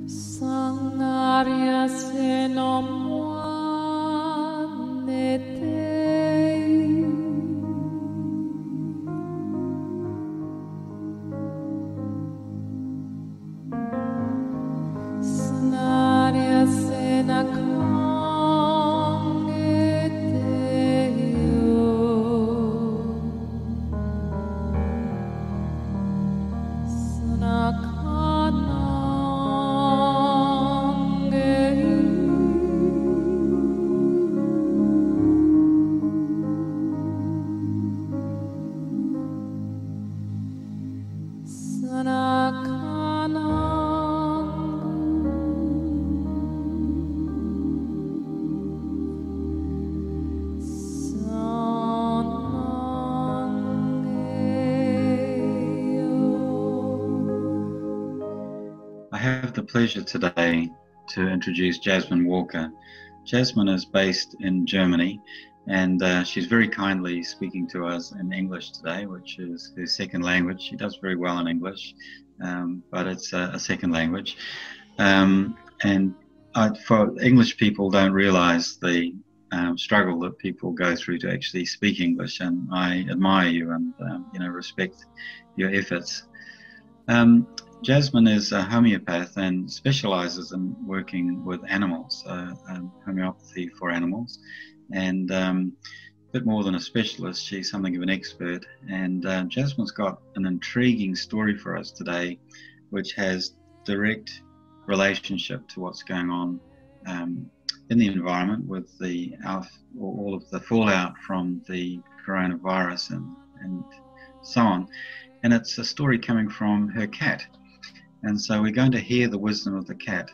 Sangaria se no muanetei Sanaria se na I have the pleasure today to introduce Jasmin Walker. Jasmine is based in Germany, and she's very kindly speaking to us in English today, which is her second language. She does very well in English, but it's a second language. For English people don't realize the struggle that people go through to actually speak English, and I admire you and respect your efforts. Jasmine is a homeopath and specializes in working with animals, homeopathy for animals, and a bit more than a specialist, she's something of an expert. And Jasmine's got an intriguing story for us today, which has direct relationship to what's going on in the environment with all of the fallout from the coronavirus and so on. And it's a story coming from her cat. And so we're going to hear the wisdom of the cat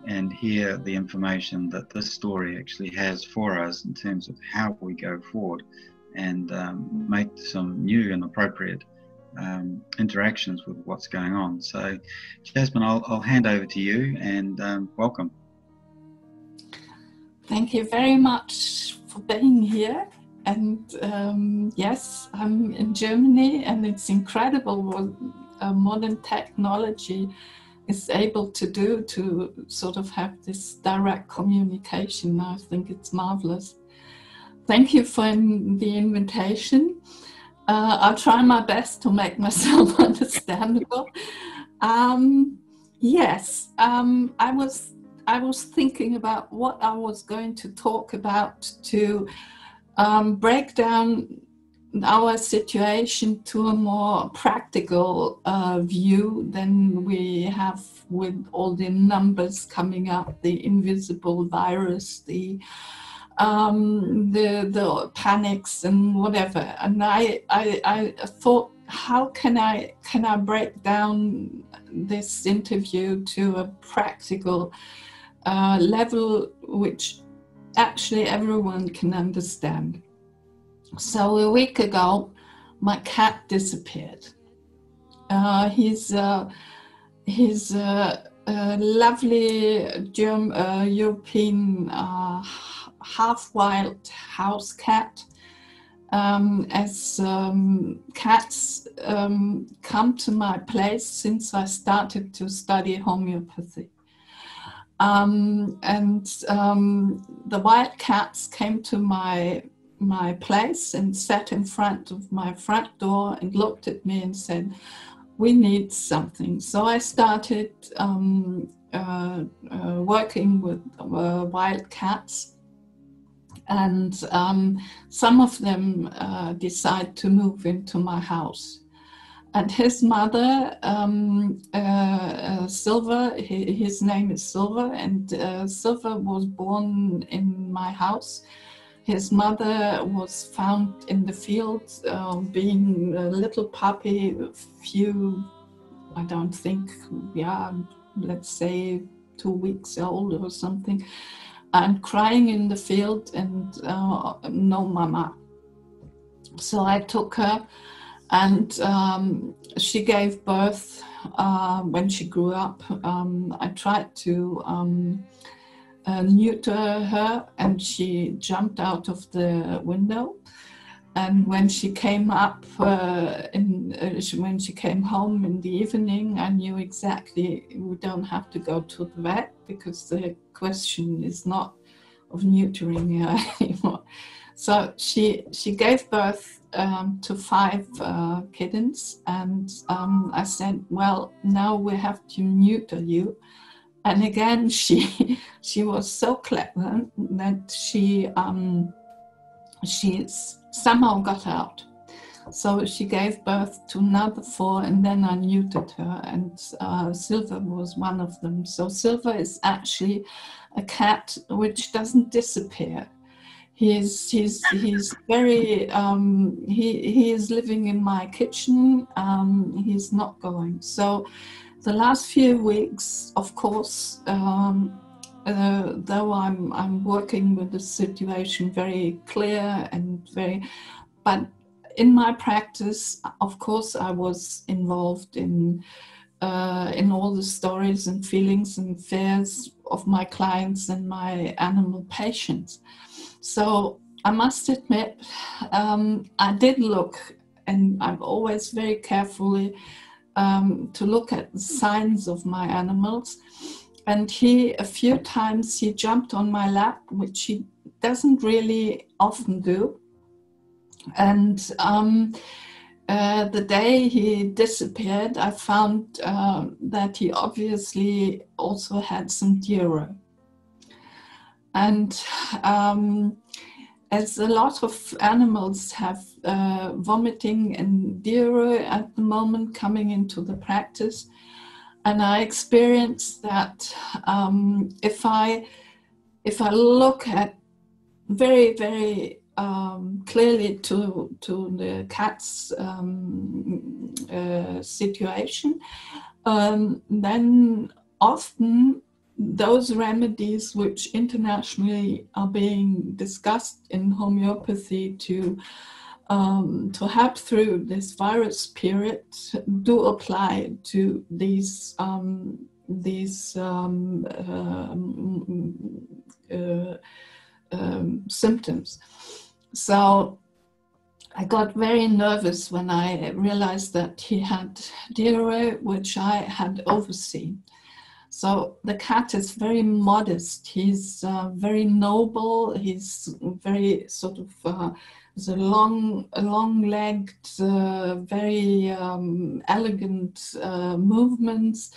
and hear the information that this story actually has for us in terms of how we go forward and make some new and appropriate interactions with what's going on. So, Jasmine, I'll hand over to you and welcome. Thank you very much for being here. And yes, I'm in Germany, and it's incredible what modern technology is able to do to sort of have this direct communication. I think it's marvelous. Thank you for the invitation. I'll try my best to make myself understandable. Yes, I was thinking about what I was going to talk about to break down our situation to a more practical view than we have with all the numbers coming up, the invisible virus, the panics and whatever. And I thought, how can I break down this interview to a practical level which actually everyone can understand. So a week ago, my cat disappeared. He's a lovely European half-wild house cat. As cats come to my place since I started to study homeopathy. The wild cats came to my place and sat in front of my front door and looked at me and said, "We need something." So I started working with wild cats, and some of them decide to move into my house. And his mother, Silver, his name is Silver, and Silver was born in my house. His mother was found in the field, being a little puppy, let's say 2 weeks old or something, and crying in the field and no mama. So I took her, and she gave birth when she grew up. I tried to neuter her, and she jumped out of the window. And when she came up, when she came home in the evening, I knew exactly we don't have to go to the vet because the question is not of neutering her anymore. So she gave birth to 5 kittens, and I said, well, now we have to neuter you. And again, she was so clever that she somehow got out. So she gave birth to another 4, and then I neutered her, and Silver was one of them. So Silver is actually a cat which doesn't disappear. He's very he is living in my kitchen. He's not going. So the last few weeks, of course, though I'm working with the situation very clear and but in my practice, of course, I was involved in all the stories and feelings and fears of my clients and my animal patients. So I must admit, I did look, and I'm always very carefully to look at the signs of my animals. And a few times he jumped on my lap, which he doesn't really often do. And the day he disappeared, I found that he obviously also had some diarrhea. And as a lot of animals have vomiting and diarrhea at the moment coming into the practice, and I experienced that if I look at very, very clearly to the cat's situation, then often those remedies which internationally are being discussed in homeopathy to help through this virus period do apply to these symptoms. So I got very nervous when I realized that he had diarrhea, which I had overseen. So the cat is very modest. He's very noble. He's very sort of a long-legged, very elegant movements,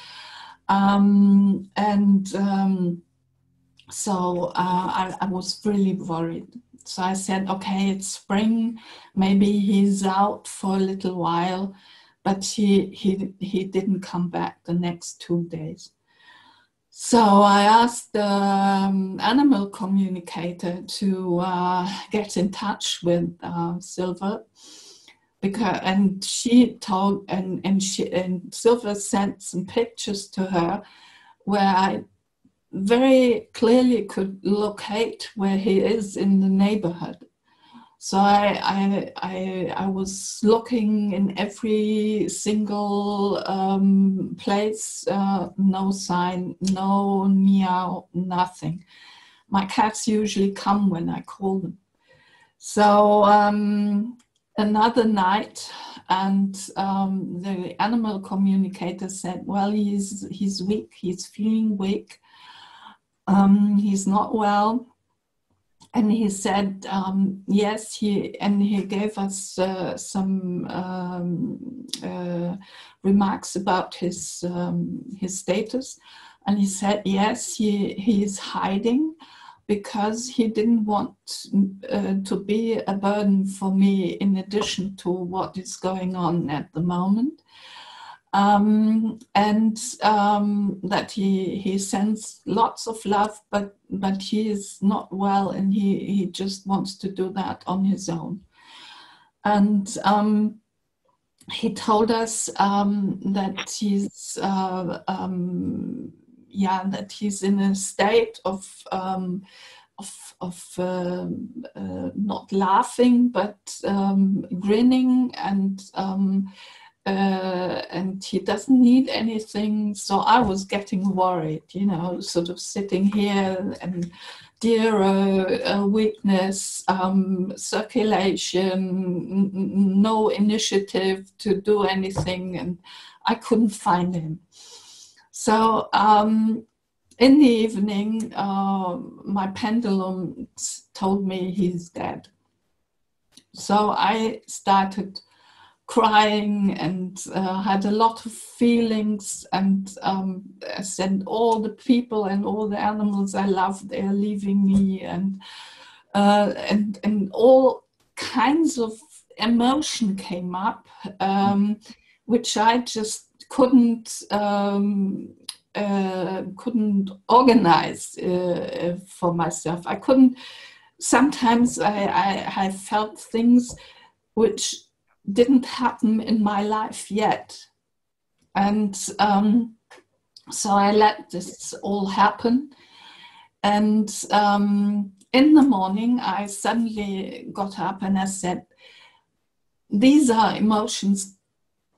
so I was really worried. So I said, okay, it's spring. Maybe he's out for a little while, but he didn't come back the next 2 days. So I asked the animal communicator to get in touch with Silver, and she told, and Silver sent some pictures to her where I very clearly could locate where he is in the neighborhood. So I was looking in every single place, no sign, no meow, nothing. My cats usually come when I call them. So another night, and the animal communicator said, well, he's weak, he's feeling weak, he's not well. And he said, yes, he gave us some remarks about his status. And he said, yes, he is hiding because he didn't want to be a burden for me in addition to what is going on at the moment. That he sends lots of love, but he is not well, and he just wants to do that on his own. And he told us that he's in a state of not laughing but grinning, and and he doesn't need anything. So I was getting worried, you know, sort of sitting here and zero weakness, circulation, no initiative to do anything, and I couldn't find him. So in the evening, my pendulum told me he's dead. So I started crying and had a lot of feelings, and I said all the people and all the animals I love, they're leaving me, and all kinds of emotion came up, which I just couldn't organize for myself. I couldn't. Sometimes I felt things which didn't happen in my life yet, and so I let this all happen. And in the morning I suddenly got up and I said, these are emotions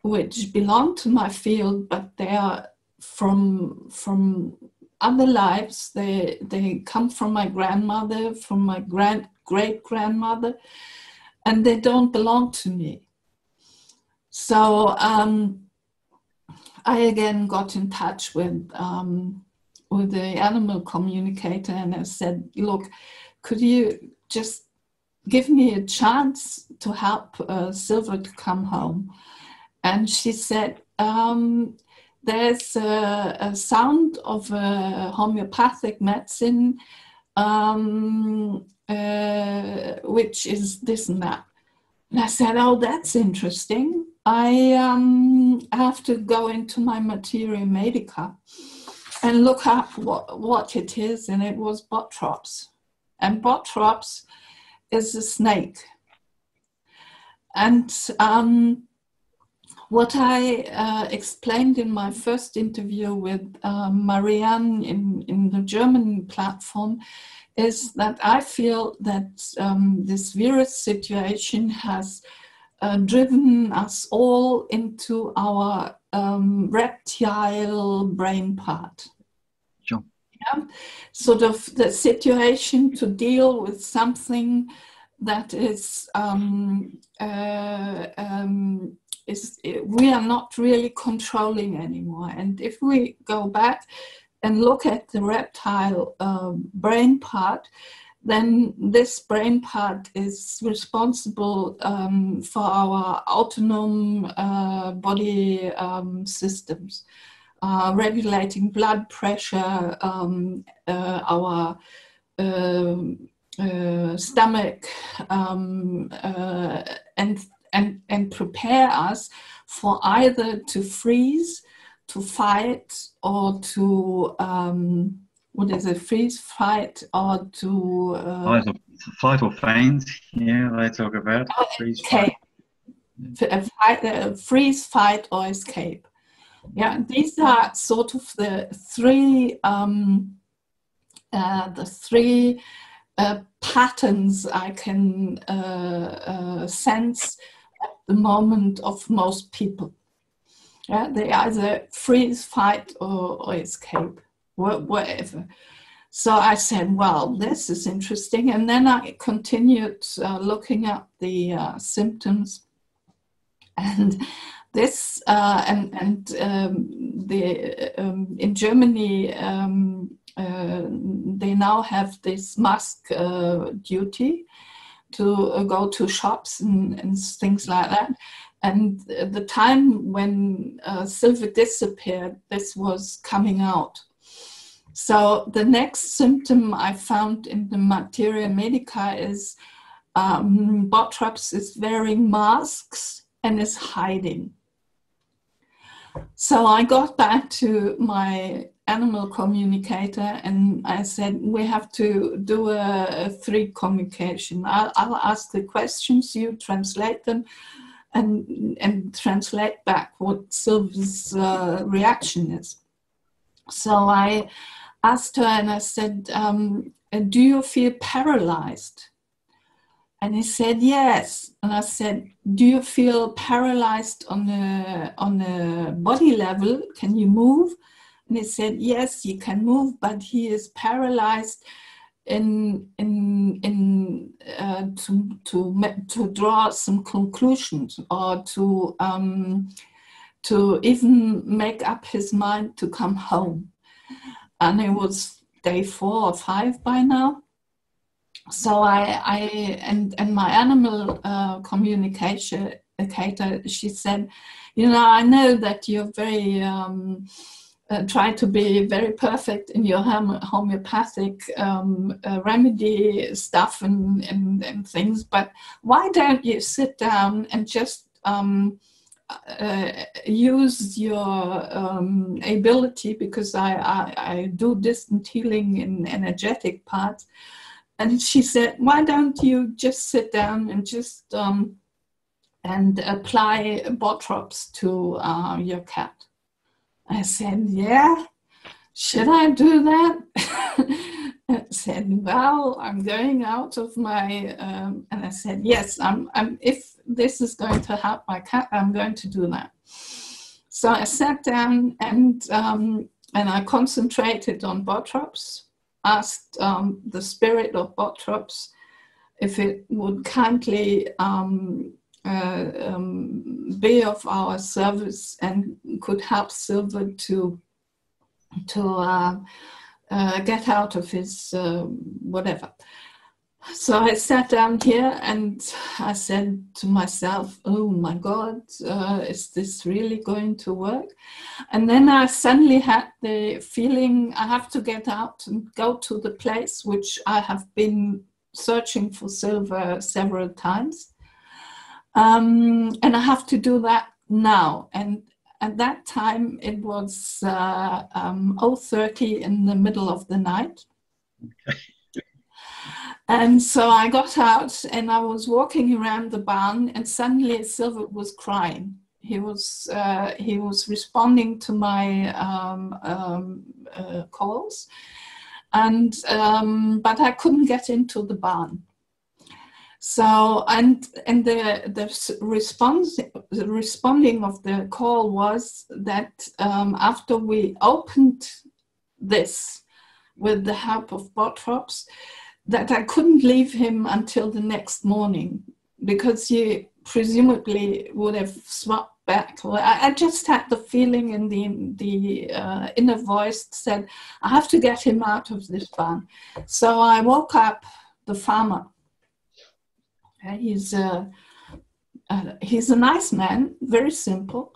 which belong to my field, but they are from other lives. They come from my grandmother, from my great-grandmother, and they don't belong to me. So I again got in touch with the animal communicator, and I said, look, could you just give me a chance to help Silver to come home? And she said, there's a sound of a homeopathic medicine, which is this and that. And I said, oh, that's interesting. I have to go into my materia medica and look up what it is. And it was botrops. And botrops is a snake. And what I explained in my first interview with Marianne in the German platform is that I feel that this virus situation has driven us all into our reptile brain part. Sure. Yeah? Sort of the situation to deal with something that is we are not really controlling anymore. And if we go back and look at the reptile brain part, then this brain part is responsible for our autonomous body systems, regulating blood pressure, our stomach, and prepare us for either to freeze, to fight, or to what is it? Freeze, fight, or to flight or feigns. Yeah, they talk about freeze, escape. Freeze, fight, or escape. Yeah, these are sort of the three patterns I can sense at the moment of most people. Yeah, they either freeze, fight, or escape, whatever. So I said, well, this is interesting. And then I continued looking up the symptoms. And this, in Germany, they now have this mask duty to go to shops and things like that. And the time when Silver disappeared, this was coming out. So the next symptom I found in the materia medica is botrops is wearing masks and is hiding. So I got back to my animal communicator and I said, we have to do a three communication. I'll ask the questions, you translate them, and translate back what Silver's reaction is. So I asked her and I said, do you feel paralyzed? And he said, yes. And I said, do you feel paralyzed on a body level? Can you move? And he said, yes, he can move, but he is paralyzed to draw some conclusions, or to even make up his mind to come home. And it was day 4 or 5 by now. So and my animal communicator, she said, you know, I know that you're very try to be very perfect in your homeopathic remedy stuff and things, but why don't you sit down and just use your ability, because I do distant healing in energetic parts. And she said, why don't you just sit down and just and apply botrops to your cat? I said, yeah, should I do that? I said, well, I'm going out of my, and I said, yes, if this is going to help my cat, I'm going to do that. So I sat down and I concentrated on botrops, asked the spirit of botrops if it would kindly be of our service and could help Silver to get out of his whatever. So I sat down here and I said to myself, oh my God, is this really going to work? And then I suddenly had the feeling I have to get out and go to the place which I have been searching for Silver several times. And I have to do that now. And at that time, it was 0:30 in the middle of the night. Okay. And so I got out and I was walking around the barn, and suddenly Silver was crying. He was responding to my calls, and but I couldn't get into the barn. So and the responding of the call was that after we opened this with the help of botrops, that I couldn't leave him until the next morning, because he presumably would have swapped back. Well, I just had the feeling, and the inner voice said, I have to get him out of this barn. So I woke up the farmer. He's a nice man, very simple.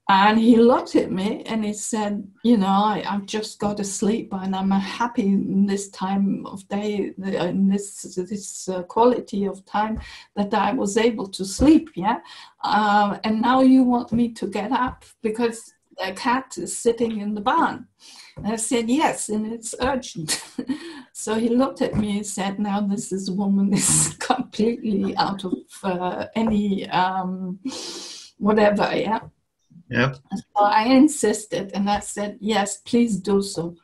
And he looked at me and he said, you know, I've just got to sleep, and I'm happy in this time of day, in this quality of time, that I was able to sleep, yeah? And now you want me to get up because the cat is sitting in the barn. And I said, yes, and it's urgent. So he looked at me and said, now this woman is completely out of any whatever, yeah? Yep. So I insisted, and I said, yes, please do so.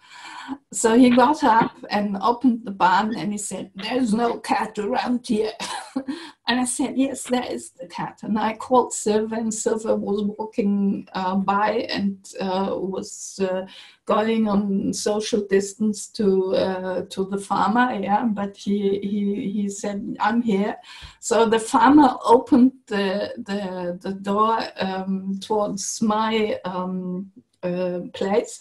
So he got up and opened the barn, and he said, there's no cat around here. And I said, yes, there is the cat. And I called Silver, and Silver was walking by and was going on social distance to the farmer, yeah, but he said, I'm here. So the farmer opened the door towards my place,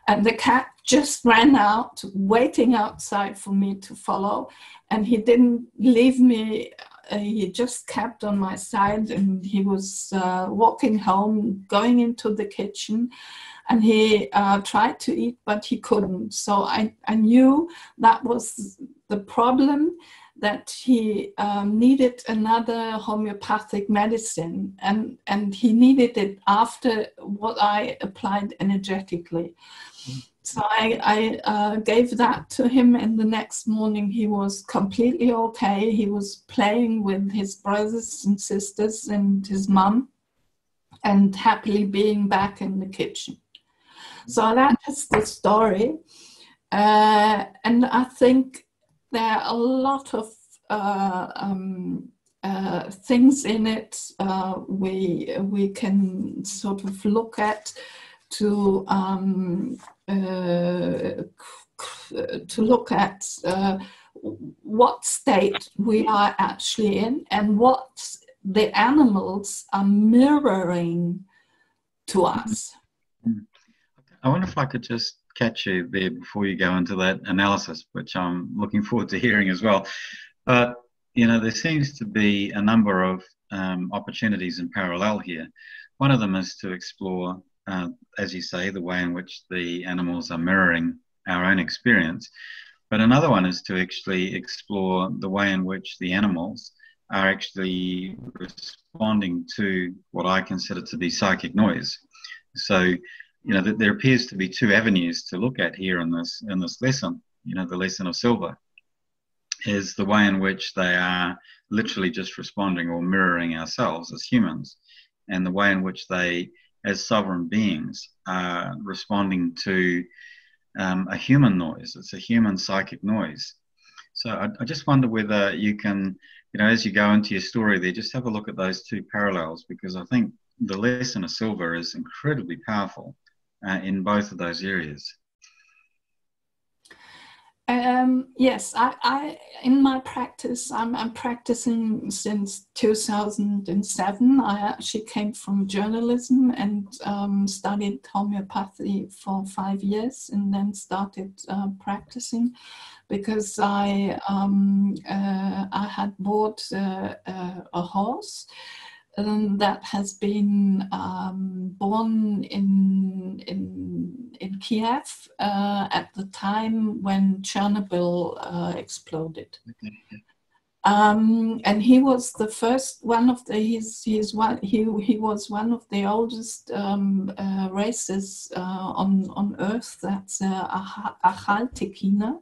and the cat just ran out, waiting outside for me to follow, and he didn't leave me. He just kept on my side, and he was walking home, going into the kitchen, and he tried to eat, but he couldn't. So I knew that was the problem, that he needed another homeopathic medicine, and he needed it after what I applied energetically. So I gave that to him, and the next morning he was completely okay. He was playing with his brothers and sisters and his mum, and happily being back in the kitchen. So that is the story. And I think there are a lot of things in it we can sort of look at to look at what state we are actually in and what the animals are mirroring to us. I wonder if I could just catch you there before you go into that analysis, which I'm looking forward to hearing as well. But, you know, there seems to be a number of opportunities in parallel here. One of them is to explore, as you say, the way in which the animals are mirroring our own experience. But another one is to actually explore the way in which the animals are actually responding to what I consider to be psychic noise. So, you know, there appears to be two avenues to look at here in this lesson. You know, the lesson of silver is the way in which they are literally just responding or mirroring ourselves as humans, and the way in which they, as sovereign beings, are responding to a human noise. It's a human psychic noise. So I just wonder whether you can, you know, as you go into your story there, just have a look at those two parallels, because I think the lesson of silver is incredibly powerful in both of those areas. Yes, I in my practice, I'm practicing since 2007. I actually came from journalism and studied homeopathy for 5 years, and then started practicing because I had bought a horse that has been born in Kiev at the time when Chernobyl exploded. And he was the first one of the he was one of the oldest races on Earth. That's Achaltekina.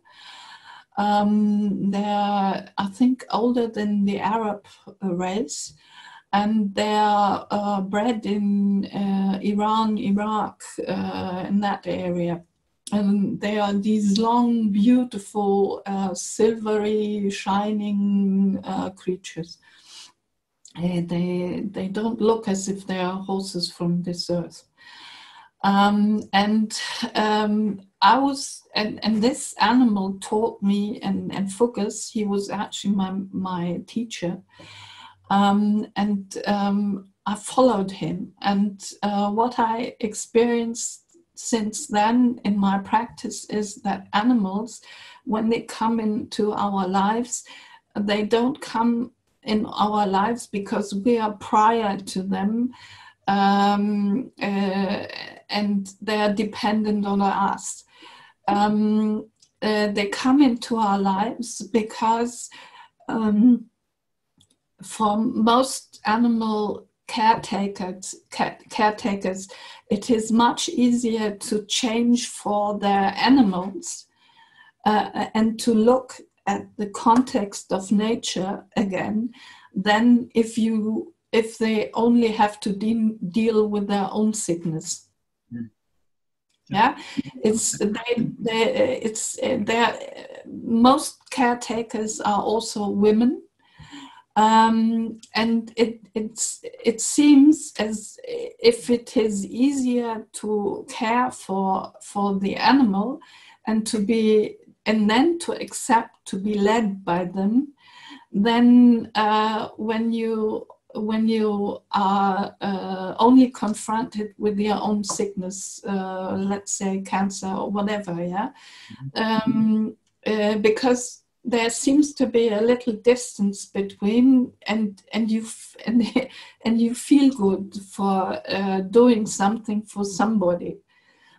They're, I think, older than the Arab race. And they are bred in Iran, Iraq, in that area. And they are these long, beautiful, silvery, shining creatures. They don't look as if they are horses from this earth. And this animal taught me, and Focus, he was actually my teacher. I followed him, and what I experienced since then in my practice is that animals, when they come into our lives, they don't come in our lives because we are prior to them, and they are dependent on us. They come into our lives because for most animal caretakers, it is much easier to change for their animals and to look at the context of nature again than if they only have to deal with their own sickness. Yeah, most caretakers are also women. And it seems as if it is easier to care for the animal and then to accept to be led by them than when you are only confronted with your own sickness, let's say cancer or whatever, yeah, because there seems to be a little distance between, and you feel good for doing something for somebody.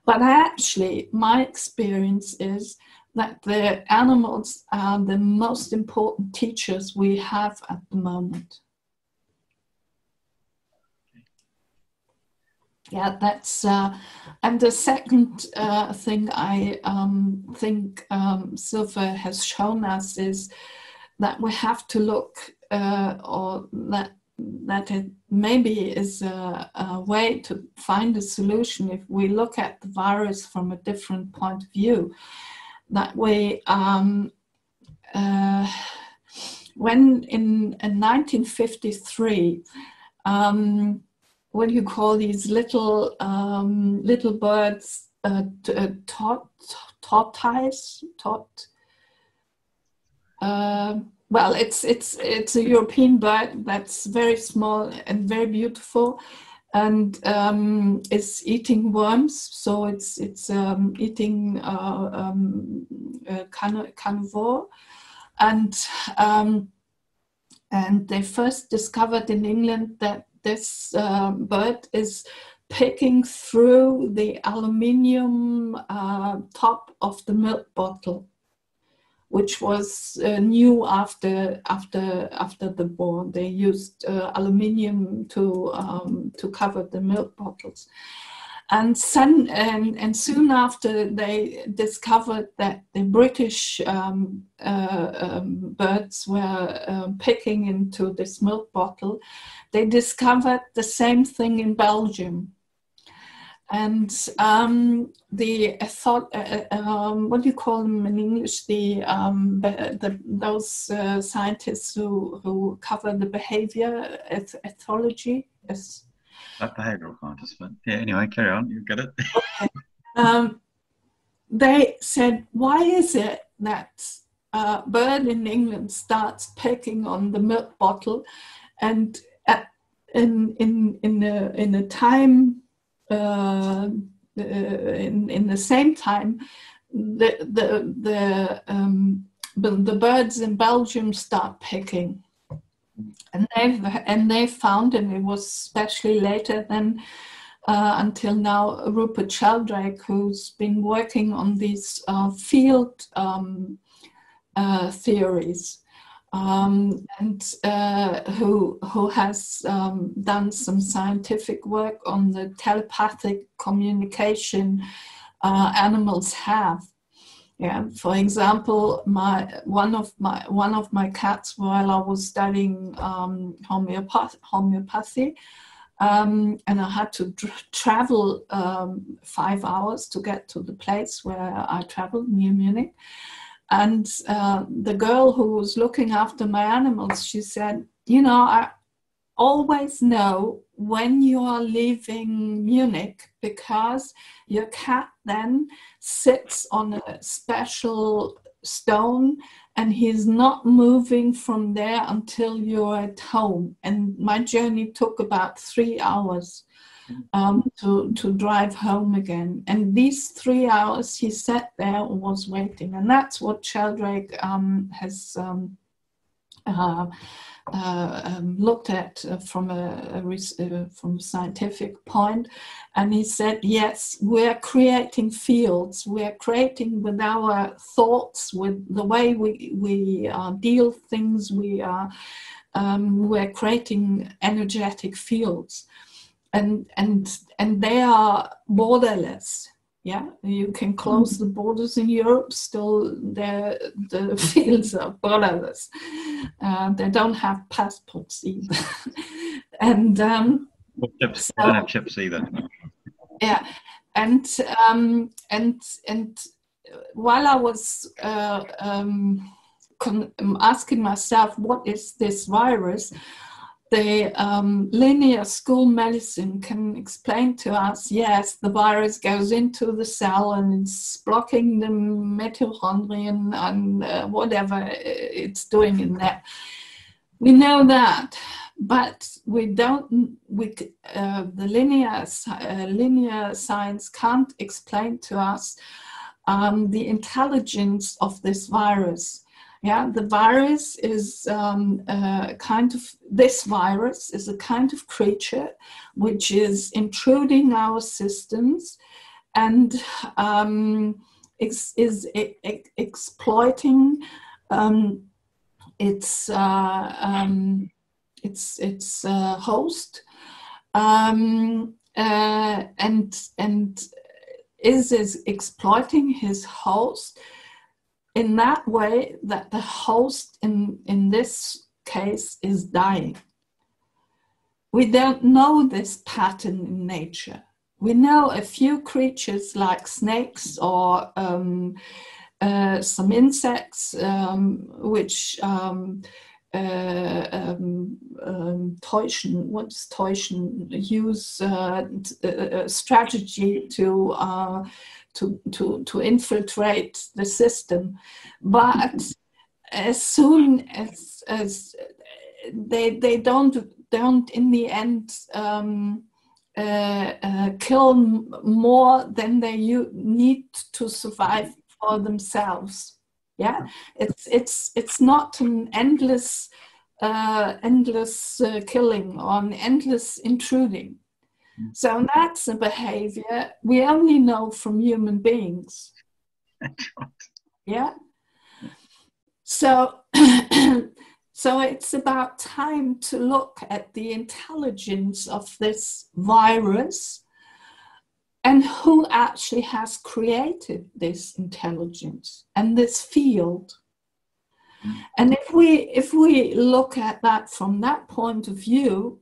But actually, my experience is that the animals are the most important teachers we have at the moment. Yeah, that's and the second thing I think Silver has shown us is that we have to look, or that it maybe is a way to find a solution if we look at the virus from a different point of view. That way, when in 1953, what do you call these little little birds, tortoise, well, it's a European bird that's very small and very beautiful, and is eating worms. So it's eating carnivore, and they first discovered in England that this bird is picking through the aluminium top of the milk bottle, which was new after the war. They used aluminium to cover the milk bottles, and soon after they discovered that the British birds were picking into this milk bottle. They discovered the same thing in Belgium. And what do you call them in English? Those scientists who cover the behavior ethology. Yes. Behavioral scientists, but yeah. Anyway, carry on. You get it. Okay. They said, why is it that a bird in England starts picking on the milk bottle, and in a time. In the same time, the birds in Belgium start picking, and they found, and it was especially later than until now, Rupert Sheldrake, who's been working on these field theories. And who has done some scientific work on the telepathic communication animals have. Yeah, for example, one of my cats, while I was studying homeopathy, and I had to travel 5 hours to get to the place where I traveled, near Munich. And the girl who was looking after my animals, she said, you know, I always know when you are leaving Munich, because your cat then sits on a special stone and he's not moving from there until you're at home. And my journey took about 3 hours. To drive home again, and these 3 hours he sat there and was waiting, and that's what Sheldrake has looked at from a scientific point, and he said, yes, we're creating fields, we're creating with our thoughts, with the way we deal things, we're creating energetic fields. And they are borderless. Yeah, you can close the borders in Europe. Still, the fields are borderless. They don't have passports either. And they don't have chips either. Yeah, and while I was asking myself, what is this virus? The linear school medicine can explain to us, yes, the virus goes into the cell and it's blocking the mitochondrion and whatever it's doing in there. We know that, but we don't. The linear science can't explain to us the intelligence of this virus. Yeah, the virus is this virus is a kind of creature which is intruding our systems and is exploiting its host and is exploiting his host in that way that the host in this case is dying. We don't know this pattern in nature. We know a few creatures like snakes or some insects which täuschen. What's täuschen? Use strategy to infiltrate the system, but as soon as they don't in the end kill more than they need to survive for themselves. Yeah, it's not an endless killing or an endless intruding. So that's a behavior we only know from human beings. Yeah. So so it's about time to look at the intelligence of this virus and who actually has created this intelligence and this field. And if we look at that from that point of view,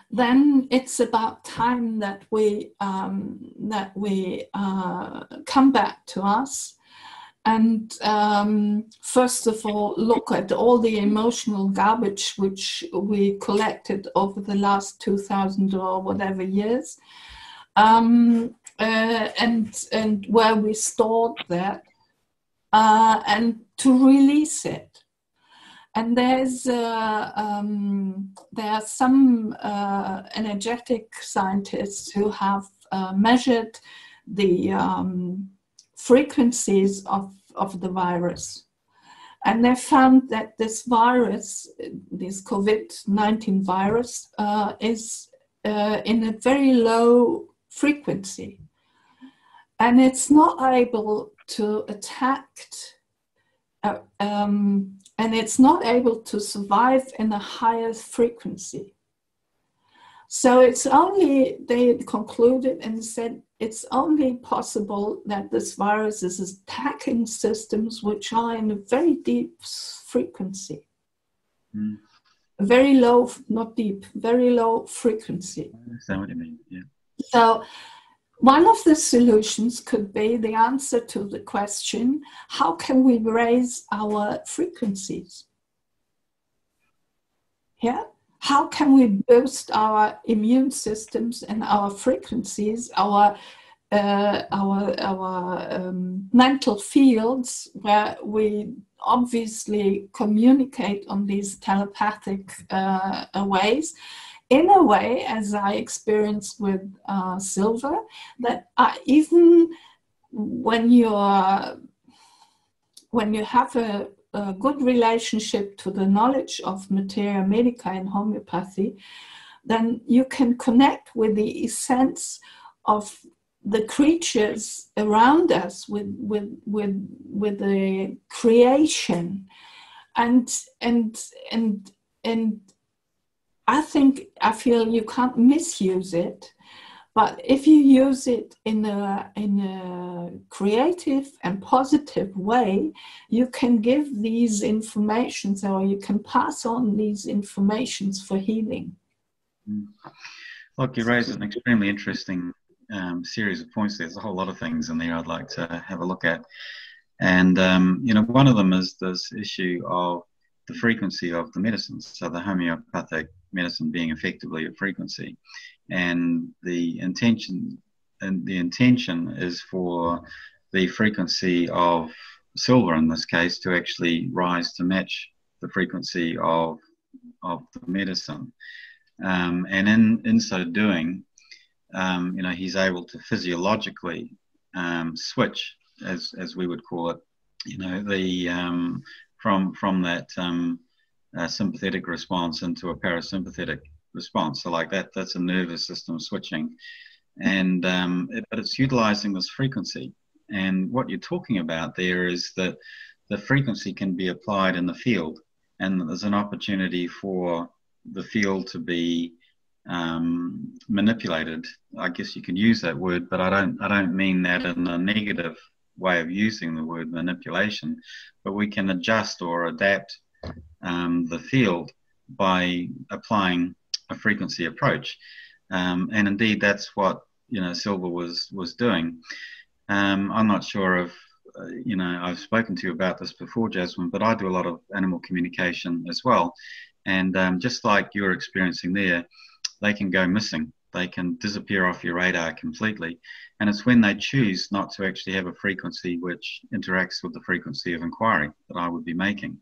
then it's about time that we come back to us and first of all look at all the emotional garbage which we collected over the last 2000 or whatever years, and where we stored that, and to release it. And there are some energetic scientists who have measured the frequencies of the virus. And they found that this virus, this COVID-19 virus, is in a very low frequency. And it's not able to attack, and it's not able to survive in a higher frequency. So it's only, they concluded and said, it's only possible that this virus is attacking systems which are in a very deep frequency. Very low, not deep, very low frequency. I understand what you mean, yeah. So one of the solutions could be the answer to the question, how can we raise our frequencies? Yeah? How can we boost our immune systems and our frequencies, our mental fields, where we obviously communicate on these telepathic ways, in a way, as I experienced with silver, that even when you have a good relationship to the knowledge of materia medica and homeopathy, then you can connect with the essence of the creatures around us, with the creation, and I feel you can't misuse it. But if you use it in a creative and positive way, you can give these informations, or you can pass on these informations for healing. Look, you raised an extremely interesting series of points. There's a whole lot of things in there I'd like to have a look at. And, one of them is this issue of the frequency of the medicines. So the homeopathic medicine being effectively a frequency. And the intention is for the frequency of silver in this case to actually rise to match the frequency of the medicine, and in so doing, he's able to physiologically switch, as we would call it, the from that sympathetic response into a parasympathetic response. So like that's a nervous system switching, and but it's utilizing this frequency. And what you're talking about there is that the frequency can be applied in the field, and there's an opportunity for the field to be manipulated. I guess you can use that word, but I don't mean that in a negative way of using the word manipulation, but we can adjust or adapt the field by applying a frequency approach, and indeed that's what silver was doing. I'm not sure you know, I've spoken to you about this before, Jasmine, but I do a lot of animal communication as well. And just like you're experiencing there, they can go missing. They can disappear off your radar completely. And it's when they choose not to actually have a frequency which interacts with the frequency of inquiry that I would be making.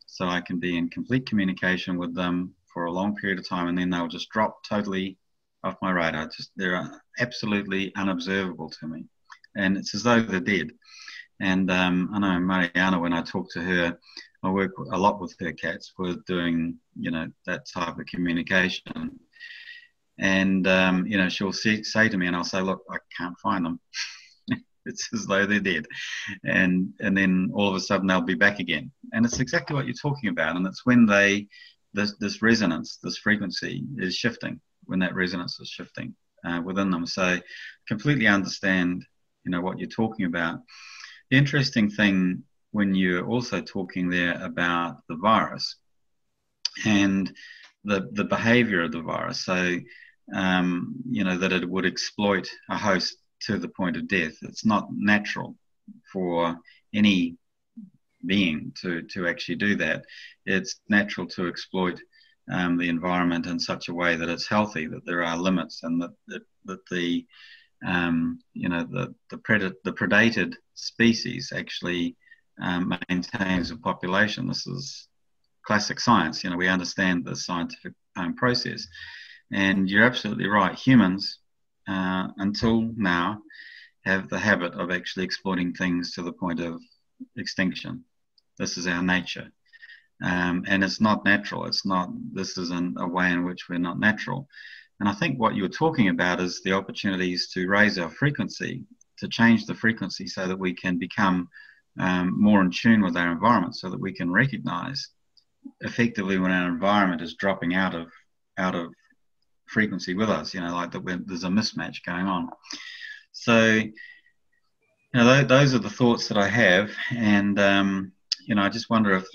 So I can be in complete communication with them for a long period of time, and then they'll just drop totally off my radar. Just, they're absolutely unobservable to me. And it's as though they're dead. And I know Mariana, when I talk to her, I work a lot with her cats with doing, you know, that type of communication. And, you know, she'll say to me, and I'll say, look, I can't find them. It's as though they're dead. And then all of a sudden they'll be back again. And it's exactly what you're talking about. And it's when this resonance, this frequency is shifting, when that resonance is shifting within them. So completely understand, you know, what you're talking about. The interesting thing when you're also talking there about the virus and the behavior of the virus. So, you know, that it would exploit a host to the point of death. It's not natural for any being to actually do that. It's natural to exploit the environment in such a way that it's healthy, that there are limits, and that the you know, the predated species actually maintains a population. This is classic science. You know, we understand the scientific process. And you're absolutely right. Humans, until now, have the habit of actually exploiting things to the point of extinction. This is our nature. And it's not natural. It's not, this isn't a way in which we're not natural. And I think what you're talking about is the opportunities to raise our frequency, to change the frequency so that we can become more in tune with our environment, so that we can recognize effectively when our environment is dropping out of frequency with us, you know, like that there's a mismatch going on. So, you know, those are the thoughts that I have. And, you know, I just wonder if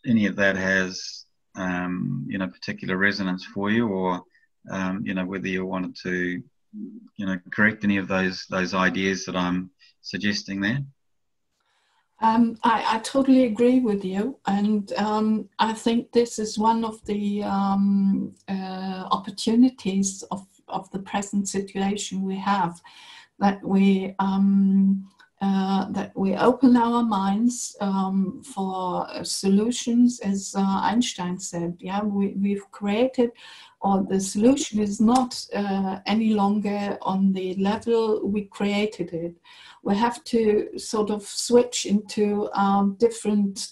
any of that has, you know, particular resonance for you, or, you know, whether you wanted to, you know, correct any of those ideas that I'm suggesting there. I totally agree with you, and I think this is one of the opportunities of the present situation we have, that we open our minds for solutions, as Einstein said. Yeah, we've created, or the solution is not any longer on the level we created it. We have to sort of switch into different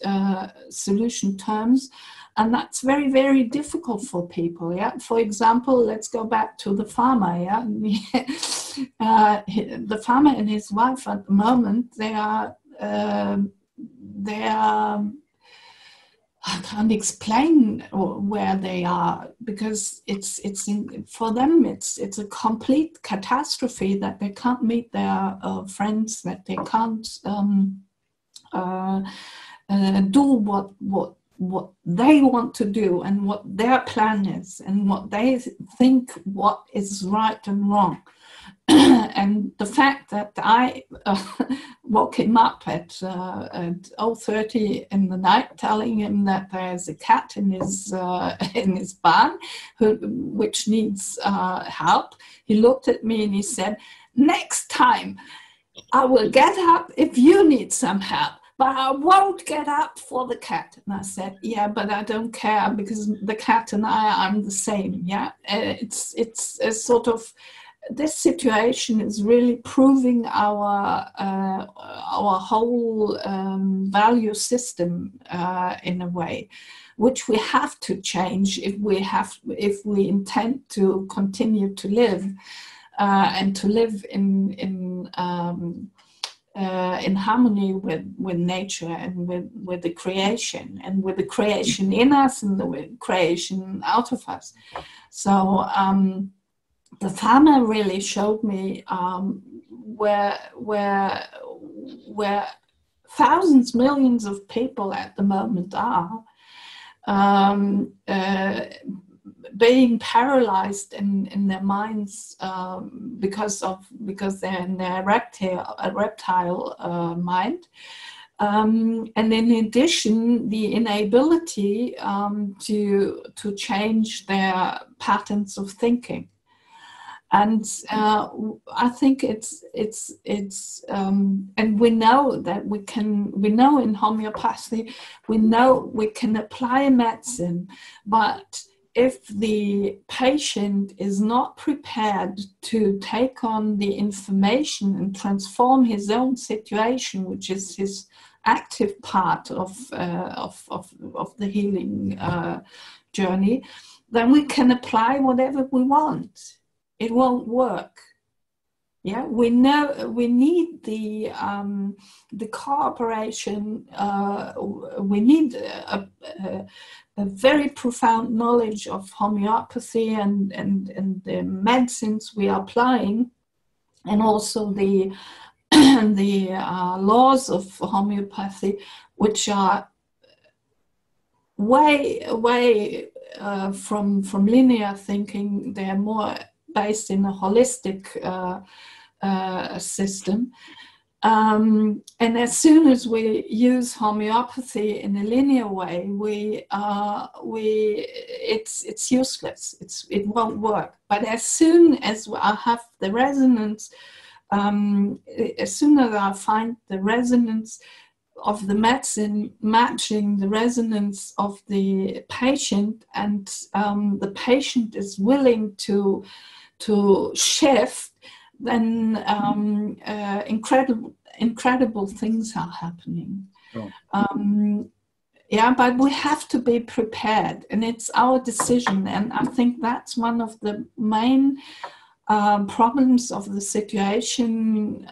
solution terms, and that's very, very difficult for people. Yeah, for example, let's go back to the farmer. Yeah, the farmer and his wife at the moment, they are I can't explain where they are, because for them it's a complete catastrophe that they can't meet their friends, that they can't do what they want to do, and what their plan is, and what they think what is right and wrong. And the fact that I woke him up at 0:30 in the night, telling him that there's a cat in his barn which needs help, he looked at me and he said, "Next time I will get up if you need some help, but I won't get up for the cat." And I said, "Yeah, but I don't care, because the cat and I'm the same." Yeah, it's a sort of, this situation is really proving our whole value system in a way, which we have to change if we intend to continue to live and to live in harmony with nature, and with the creation, and with the creation in us, and the creation out of us. So the farmer really showed me where thousands, millions of people at the moment are, being paralyzed in their minds because they're in their reptile mind. And in addition, the inability to change their patterns of thinking. And I think it's and we know that we know in homeopathy, we know we can apply medicine, but if the patient is not prepared to take on the information and transform his own situation, which is his active part of the healing journey, then we can apply whatever we want. It won't work. Yeah, we know we need the cooperation. We need a very profound knowledge of homeopathy and the medicines we are applying, and also the the laws of homeopathy, which are way from linear thinking. They are more based in a holistic system. And as soon as we use homeopathy in a linear way, it's useless. It won't work. But as soon as I have the resonance, as soon as I find the resonance of the medicine matching the resonance of the patient, and the patient is willing to shift, then incredible things are happening. Sure. Yeah, but we have to be prepared, and it's our decision. And I think that's one of the main problems of the situation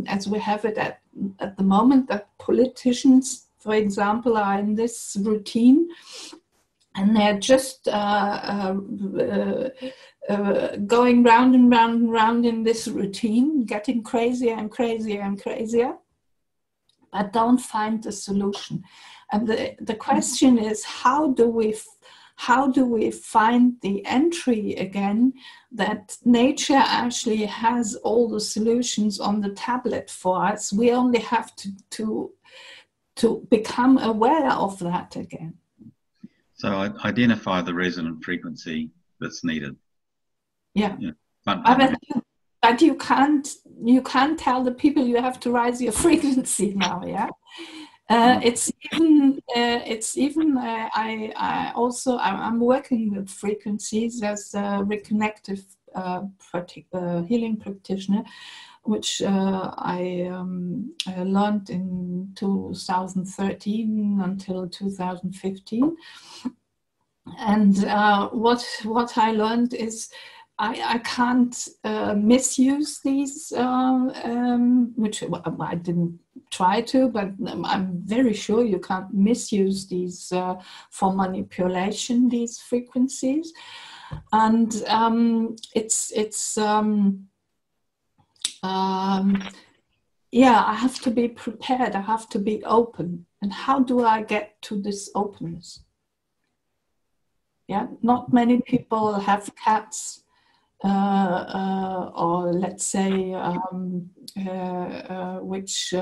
as we have it at the moment, that politicians, for example, are in this routine, and they're just going round and round and round in this routine, getting crazier and crazier and crazier, but don't find the solution. And the question is, how do we find the entry again, that nature actually has all the solutions on the tablet for us? We only have to become aware of that again. So identify the resonant frequency that's needed. Yeah. But you can't tell the people you have to raise your frequency now. Yeah. It's even I'm working with frequencies as a reconnective healing practitioner, which I learned in 2013 until 2015. And what I learned is I can't misuse these, which I didn't try to, but I'm very sure you can't misuse these for manipulation, these frequencies. And yeah, I have to be prepared. I have to be open. And how do I get to this openness? Yeah, not many people have cats, or let's say, which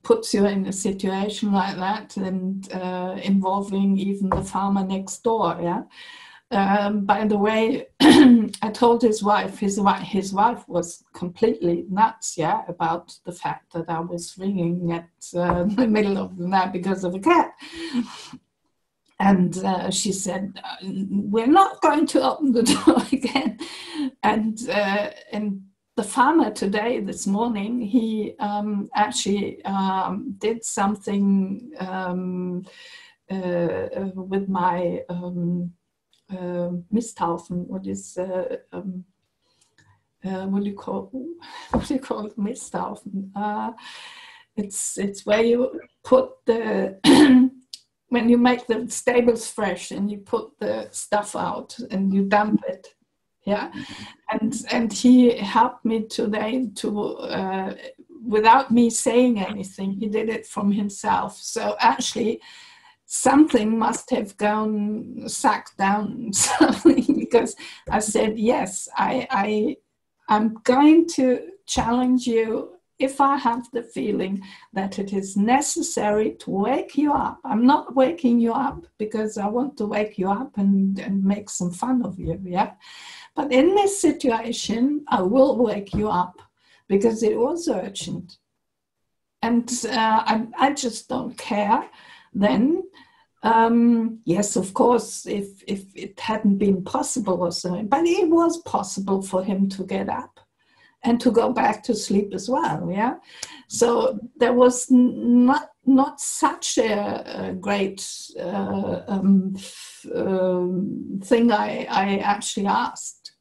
puts you in a situation like that, and involving even the farmer next door. Yeah. By the way, I told his wife was completely nuts, yeah, about the fact that I was ringing at the middle of the night because of a cat. And she said, "We're not going to open the door again." And the farmer this morning, he actually did something with my misthaufen. What do you call it? Misthaufen. It's where you put the when you make the stables fresh and you put the stuff out and you dump it. Yeah, and he helped me today to without me saying anything. He did it from himself. So actually, something must have gone sucked down something, because I said yes. I'm going to challenge you. If I have the feeling that it is necessary to wake you up, I'm not waking you up because I want to wake you up and make some fun of you, yeah? But in this situation, I will wake you up because it was urgent. And I just don't care then. Yes, of course, if it hadn't been possible or something, but it was possible for him to get up and to go back to sleep as well, yeah? So there was not such a great thing I actually asked,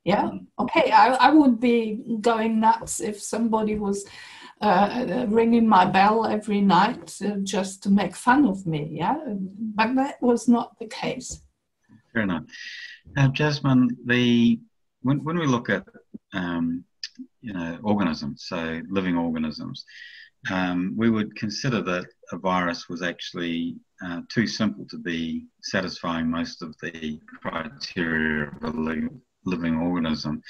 yeah? Okay, I would be going nuts if somebody was ringing my bell every night just to make fun of me, yeah? But that was not the case. Fair enough. Jasmine, when we look at organisms, so living organisms, we would consider that a virus was actually too simple to be satisfying most of the criteria of a living organism.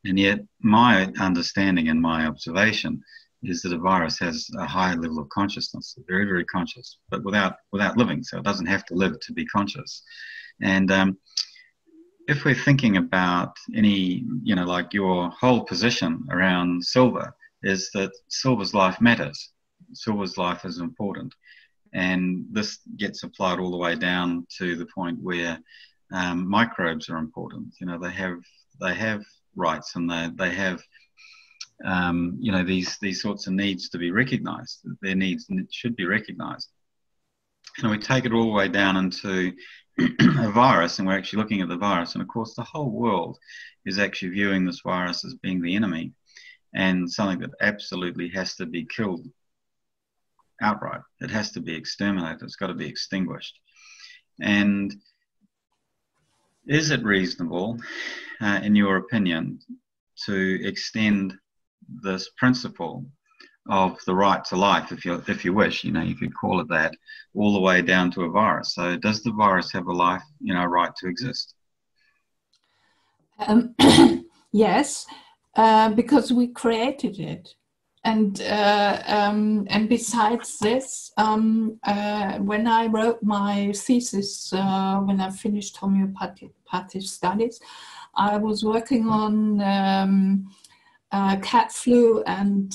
And yet my understanding and my observation is that a virus has a high level of consciousness, very, very conscious, but without living, so it doesn't have to live to be conscious. And if we're thinking about any, like your whole position around silver is that silver's life matters. Silver's life is important. And this gets applied all the way down to the point where microbes are important. They have rights, and they have, these sorts of needs to be recognized. Their needs should be recognized. And we take it all the way down into a virus, and we're actually looking at the virus, and of course the whole world is actually viewing this virus as being the enemy and something that absolutely has to be killed outright. It has to be exterminated. It's got to be extinguished. And is it reasonable, in your opinion, to extend this principle of the right to life, if you wish, you could call it that, all the way down to a virus? So does the virus have a life, a right to exist? Yes, because we created it. And besides this, when I wrote my thesis, when I finished homeopathic studies, I was working on cat flu and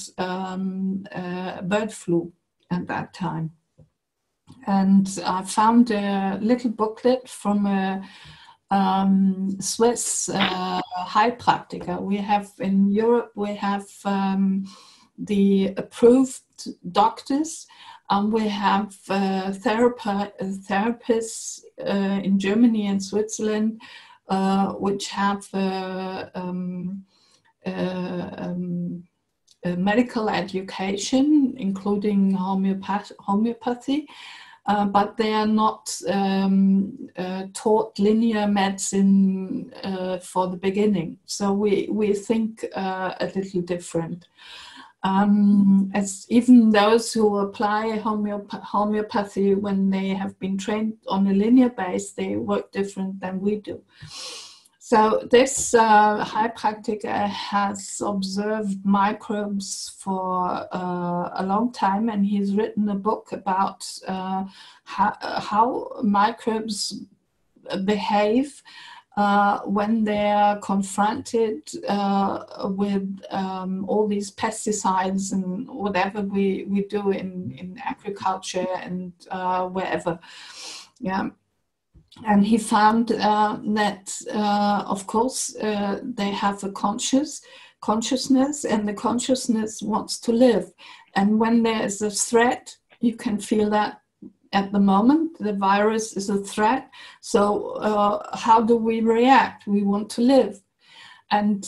bird flu at that time. And I found a little booklet from a Swiss Heilpraktiker. We have in Europe, we have the approved doctors. We have therapists in Germany and Switzerland, which have medical education, including homeopathy, but they are not taught linear medicine for the beginning. So we think a little different. As even those who apply homeopathy when they have been trained on a linear base, they work different than we do. So this Heilpraktiker has observed microbes for a long time, and he's written a book about how microbes behave when they're confronted with all these pesticides and whatever we do in agriculture and wherever. Yeah. And he found that, of course, they have a consciousness, and the consciousness wants to live. And when there is a threat, you can feel that at the moment. The virus is a threat. So how do we react? We want to live. And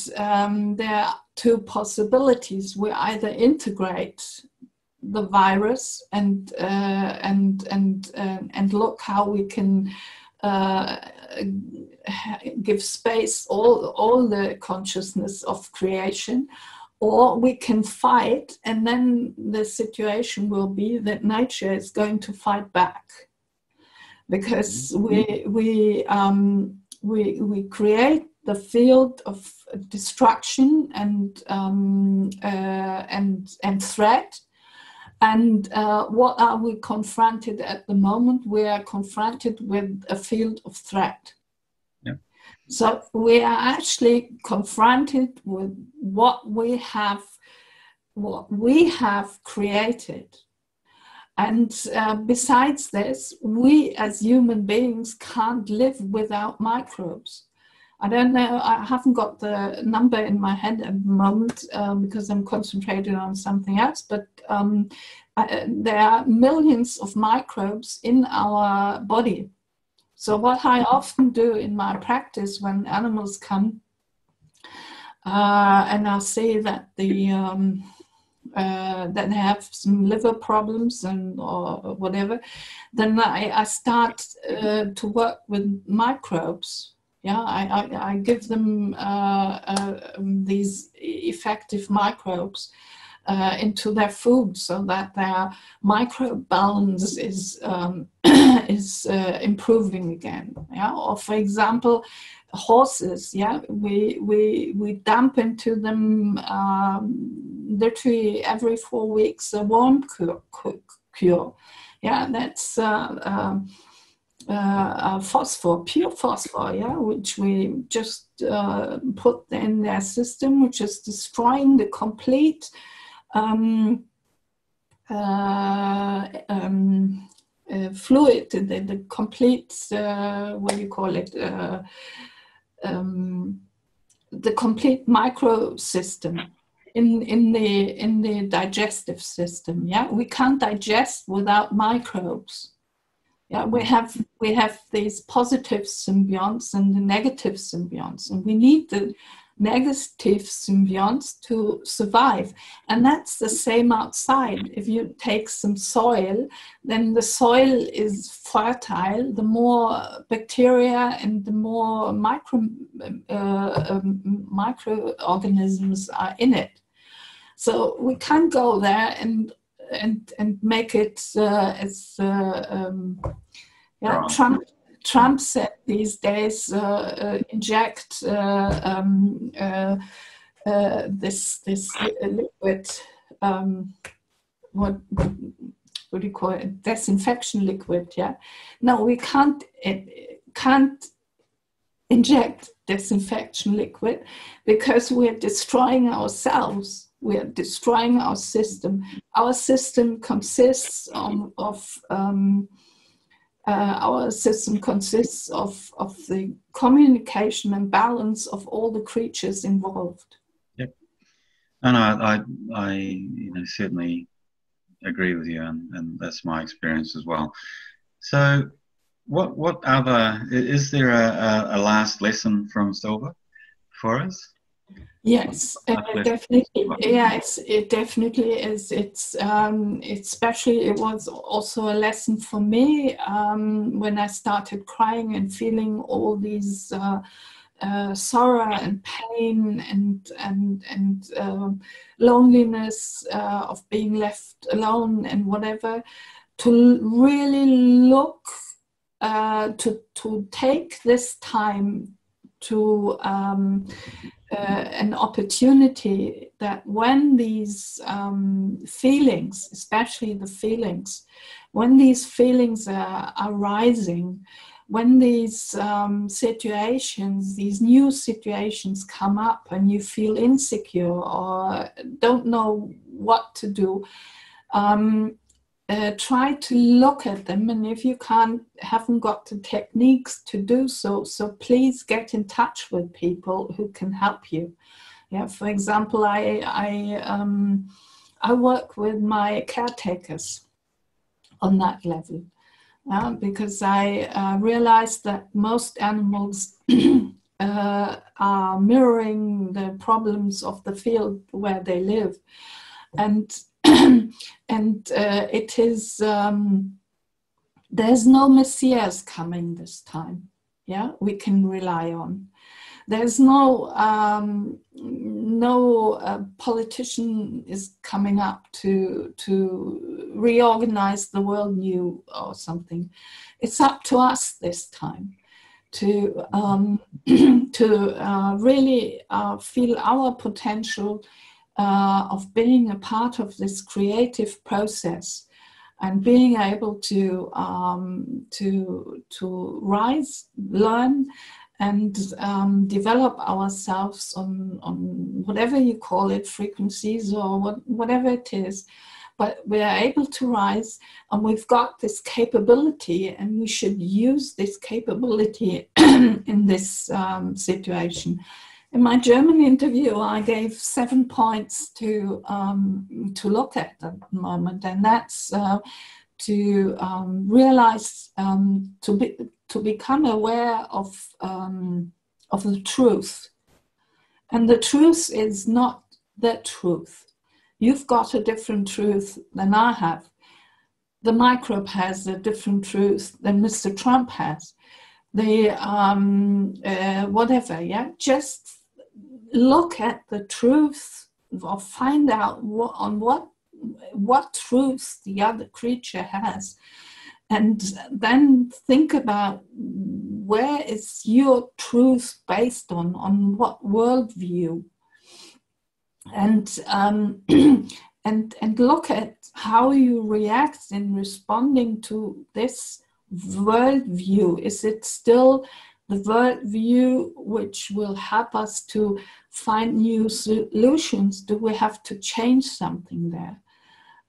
there are two possibilities. We either integrate the virus and look how we can give space all the consciousness of creation, or we can fight, and then the situation will be that nature is going to fight back, because we create the field of destruction and threat. And what are we confronted at the moment? We are confronted with a field of threat. Yeah. So we are actually confronted with what we have created. And besides this, we as human beings can't live without microbes. I don't know, I haven't got the number in my head at the moment because I'm concentrated on something else, but there are millions of microbes in our body. So what I often do in my practice when animals come and I see that that they have some liver problems or whatever, then I start to work with microbes. Yeah, I give them these effective microbes into their food, so that their microbe balance is improving again. Yeah, or for example, horses. Yeah, we dump into them literally every 4 weeks a worm cure. Yeah, that's phosphor, pure phosphor, yeah, which we just put in their system, which is destroying the complete fluid, the complete, what do you call it, the complete microsystem in the digestive system. Yeah, we can't digest without microbes. Yeah, we have these positive symbionts and the negative symbionts, and we need the negative symbionts to survive. And that's the same outside. If you take some soil, then the soil is fertile. The more bacteria and the more microorganisms are in it. So we can't go there and make it as Trump said these days, inject this liquid, what do you call it, disinfection liquid. Yeah, no, we can't inject disinfection liquid, because we're destroying ourselves. We are destroying our system. Our system consists of the communication and balance of all the creatures involved. Yep, and I certainly agree with you, and that's my experience as well. So, what other, is there a last lesson from Silva for us? Yes, definitely. Yeah, it definitely is. It's especially, it was also a lesson for me when I started crying and feeling all these sorrow and pain and loneliness of being left alone and whatever. To really look, to take this time to an opportunity that when these feelings, especially the feelings, when these feelings are rising, when these situations, these new situations come up and you feel insecure or don't know what to do, try to look at them, and if you haven't got the techniques to do so, please get in touch with people who can help you. Yeah, for example, I work with my caretakers on that level, because I realized that most animals are mirroring the problems of the field where they live, and it is There's no messiahs coming this time. Yeah, we can rely on. There's no politician is coming up to reorganize the world new or something. It's up to us this time to really feel our potential of being a part of this creative process, and being able to rise, learn, and develop ourselves on whatever you call it, frequencies or whatever it is. But we are able to rise, and we've got this capability, and we should use this capability in this situation. In my German interview, I gave 7 points to look at the moment, and that's to realize, to become aware of the truth. And the truth is not the truth. You've got a different truth than I have. The microbe has a different truth than Mr. Trump has. The whatever, yeah. Just look at the truth, or find out what truth the other creature has, and then think about where is your truth based on what worldview, and look at how you react in responding to this worldview. Is it still the worldview which will help us to find new solutions? Do we have to change something there?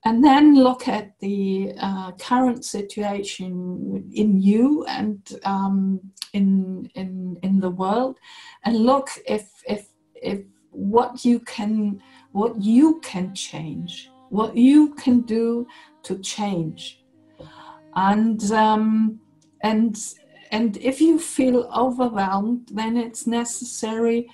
And then look at the current situation in you and in the world, and look if what you can change, what you can do to change, and if you feel overwhelmed, then it's necessary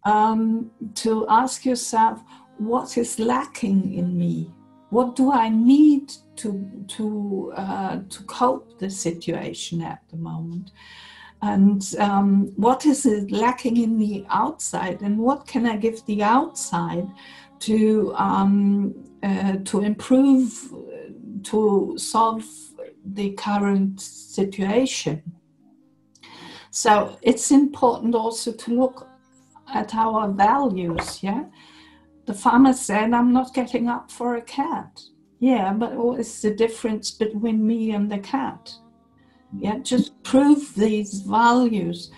to ask yourself, what is lacking in me? What do I need to cope the situation at the moment? And what is it lacking in the outside? And what can I give the outside to improve, to solve the current situation? So it's important also to look at our values, yeah? The farmer said, I'm not getting up for a cat. Yeah, but what is the difference between me and the cat? Yeah, just prove these values.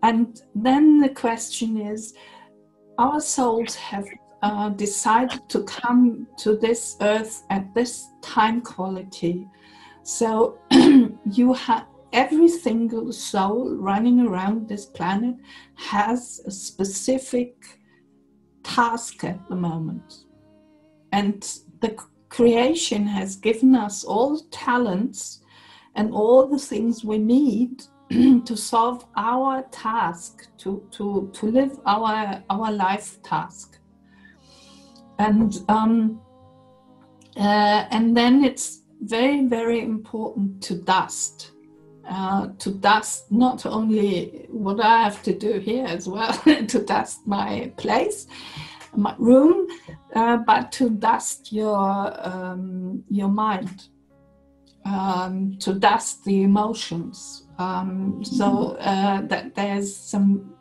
And then the question is, our souls have decided to come to this earth at this time quality. So you have every single soul running around this planet has a specific task at the moment. And the creation has given us all the talents and all the things we need to solve our task, to live our life task. And then it's very, very important to dust. Not only what I have to do here as well, to dust my place, my room, but to dust your mind, to dust the emotions. So that there's some,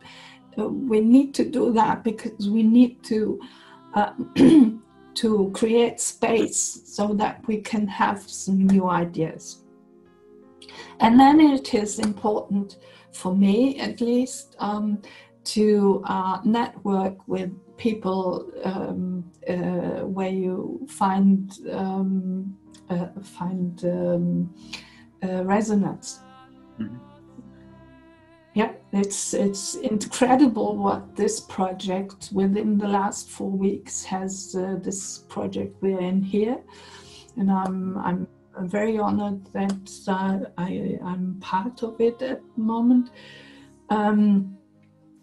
we need to do that because we need to to create space so that we can have some new ideas. And then it is important, for me at least, to network with people where you find resonance. Mm-hmm. Yeah, it's incredible what this project within the last 4 weeks has. This project we're in here, and I'm very honored that I'm part of it at the moment.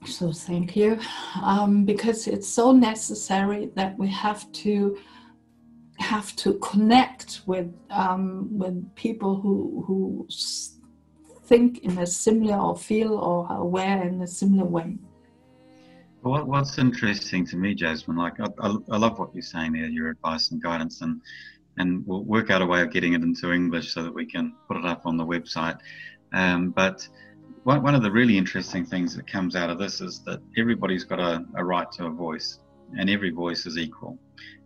So thank you, because it's so necessary that we have to have to connect with people who think in a similar or feel or are aware in a similar way. What's interesting to me, Jasmine, like I love what you're saying there, your advice and guidance, and we'll work out a way of getting it into English so that we can put it up on the website. But one of the really interesting things that comes out of this is that everybody's got a right to a voice, and every voice is equal.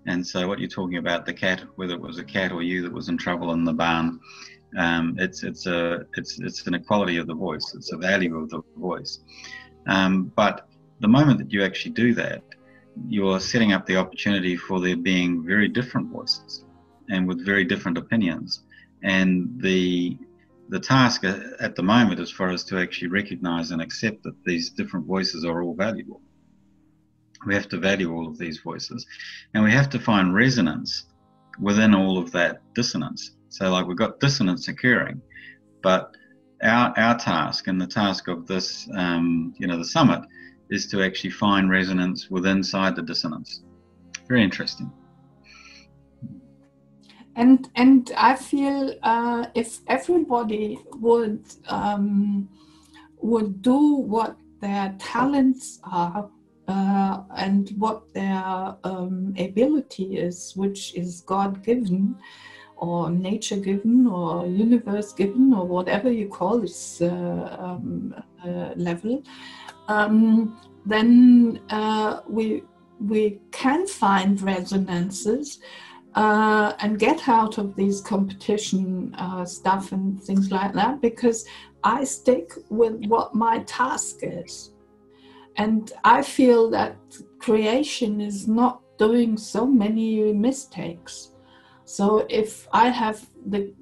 And so what you're talking about, the cat, whether it was a cat or you that was in trouble in the barn, it's an equality of the voice. It's a value of the voice. But the moment that you actually do that, you're setting up the opportunity for there being very different voices and with very different opinions. And the task at the moment is for us to actually recognize and accept that these different voices are all valuable. We have to value all of these voices, and we have to find resonance within all of that dissonance. So like we've got dissonance occurring, but our task and the task of this, the summit, is to actually find resonance inside the dissonance. Very interesting. And I feel if everybody would do what their talents are and what their ability is, which is God-given or nature-given or universe-given or whatever you call this level, then we can find resonances and get out of these competition stuff and things like that, because I stick with what my task is. And I feel that creation is not doing so many mistakes. So if I have the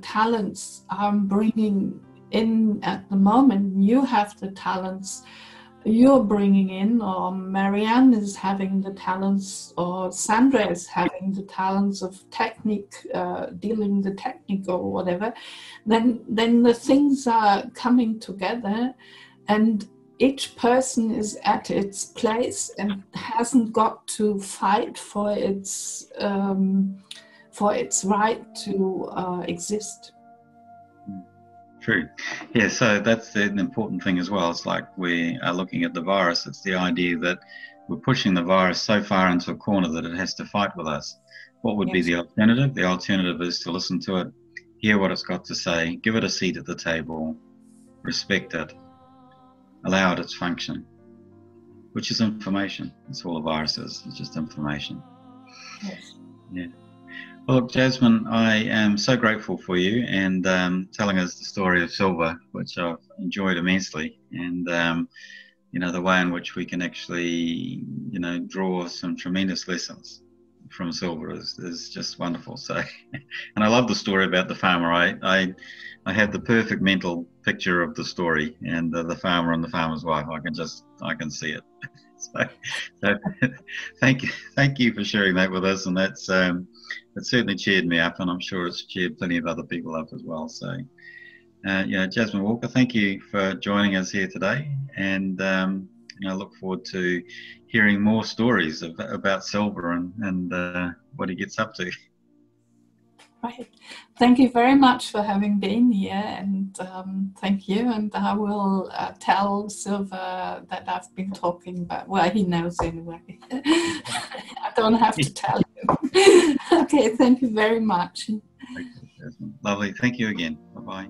talents I'm bringing in at the moment, you have the talents you're bringing in, or Marianne is having the talents, or Sandra is having the talents of technique, dealing the technique or whatever, then the things are coming together, and each person is at its place and hasn't got to fight for its right to exist. True. Yeah, so that's an important thing as well. It's like we are looking at the virus. It's the idea that we're pushing the virus so far into a corner that it has to fight with us. What would be the alternative? The alternative is to listen to it, hear what it's got to say, give it a seat at the table, respect it, allow it its function, which is information. That's all a virus is. It's just information. Yes. Yeah. Well, look, Jasmine, I am so grateful for you and telling us the story of silver, which I've enjoyed immensely, and the way in which we can actually, draw some tremendous lessons from silver is just wonderful. So, and I love the story about the farmer. I had the perfect mental picture of the story and the farmer and the farmer's wife. I can see it. So thank you for sharing that with us, and that's it certainly cheered me up, and I'm sure it's cheered plenty of other people up as well. So Jasmine Walker, thank you for joining us here today, and I look forward to hearing more stories about silver and what he gets up to. Right. Thank you very much for having been here, and thank you. And I will tell Silver that I've been talking about. Well, he knows anyway. I don't have to tell him. Okay, thank you very much. Lovely. Thank you again. Bye-bye.